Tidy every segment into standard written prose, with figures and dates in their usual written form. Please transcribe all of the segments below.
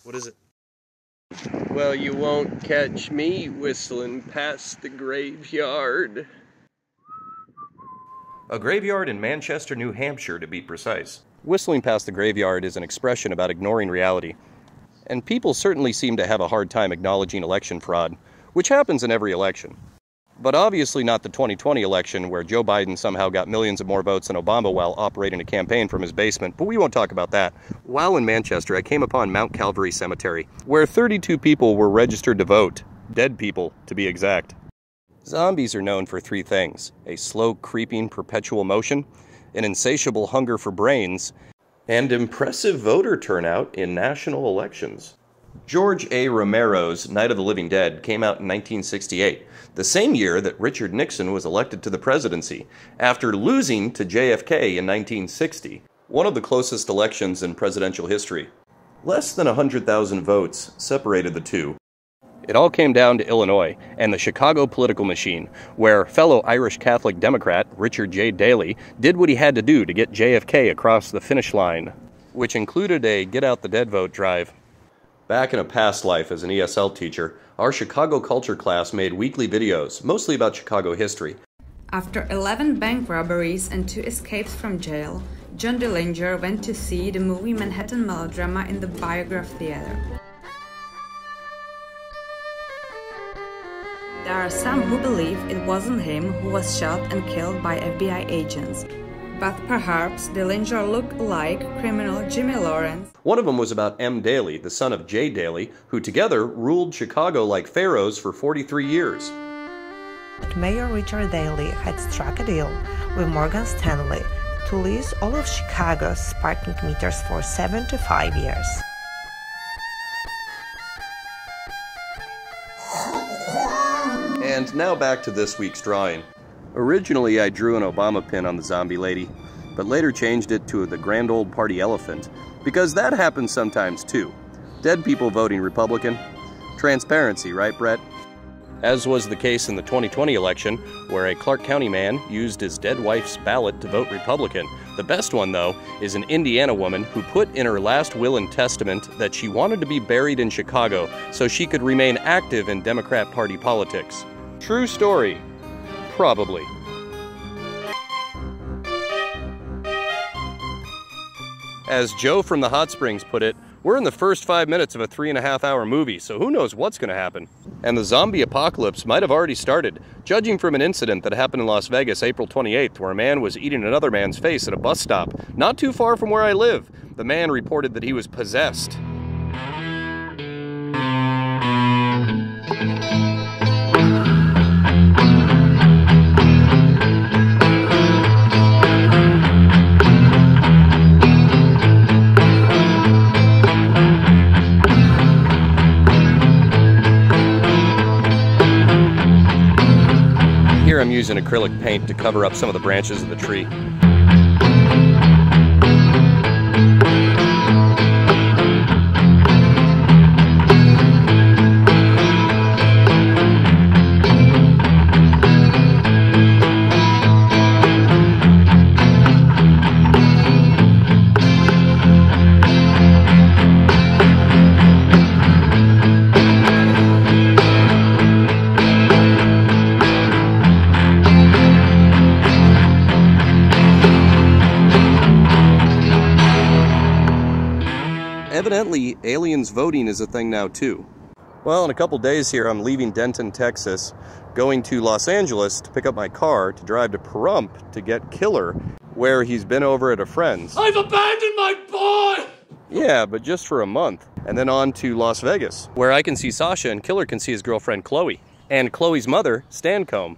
What is it? Well, you won't catch me whistling past the graveyard. A graveyard in Manchester, New Hampshire, to be precise. Whistling past the graveyard is an expression about ignoring reality. And people certainly seem to have a hard time acknowledging election fraud, which happens in every election. But obviously not the 2020 election, where Joe Biden somehow got millions of more votes than Obama while operating a campaign from his basement, but we won't talk about that. While in Manchester, I came upon Mount Calvary Cemetery, where 32 people were registered to vote. Dead people, to be exact. Zombies are known for three things: a slow, creeping, perpetual motion, an insatiable hunger for brains, And impressive voter turnout in national elections. George A. Romero's Night of the Living Dead came out in 1968, the same year that Richard Nixon was elected to the presidency, after losing to JFK in 1960, one of the closest elections in presidential history. Less than 100,000 votes separated the two. It all came down to Illinois and the Chicago political machine, where fellow Irish Catholic Democrat Richard J. Daley did what he had to do to get JFK across the finish line, which included a get-out-the-dead vote drive. Back in a past life as an ESL teacher, our Chicago culture class made weekly videos, mostly about Chicago history. After 11 bank robberies and 2 escapes from jail, John Dillinger went to see the movie Manhattan Melodrama in the Biograph Theater. There are some who believe it wasn't him who was shot and killed by FBI agents, but perhaps Dillinger looked like criminal Jimmy Lawrence. One of them was about M. Daley, the son of J. Daley, who together ruled Chicago like pharaohs for 43 years. Mayor Richard Daley had struck a deal with Morgan Stanley to lease all of Chicago's parking meters for 75 years. And now back to this week's drawing. Originally, I drew an Obama pin on the zombie lady, but later changed it to the grand old party elephant, because that happens sometimes too. Dead people voting Republican. Transparency, right, Brett? As was the case in the 2020 election, where a Clark County man used his dead wife's ballot to vote Republican. The best one, though, is an Indiana woman who put in her last will and testament that she wanted to be buried in Chicago so she could remain active in Democrat Party politics. True story. Probably. As Joe from the Hot Springs put it, we're in the first 5 minutes of a 3.5-hour movie, so who knows what's going to happen. And the zombie apocalypse might have already started, judging from an incident that happened in Las Vegas April 28th, where a man was eating another man's face at a bus stop, not too far from where I live. The man reported that he was possessed. Here I'm using acrylic paint to cover up some of the branches of the tree. Evidently, aliens voting is a thing now too. Well, in a couple days here, I'm leaving Denton, Texas, going to Los Angeles to pick up my car to drive to Pahrump to get Killer, where he's been over at a friend's. I've abandoned my boy! Yeah, but just for a month. And then on to Las Vegas, where I can see Sasha and Killer can see his girlfriend Chloe. And Chloe's mother, Stancomb.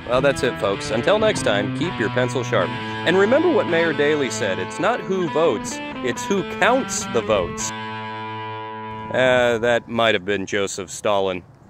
Well, that's it, folks. Until next time, keep your pencil sharp. And remember what Mayor Daley said, it's not who votes, it's who counts the votes. That might have been Joseph Stalin.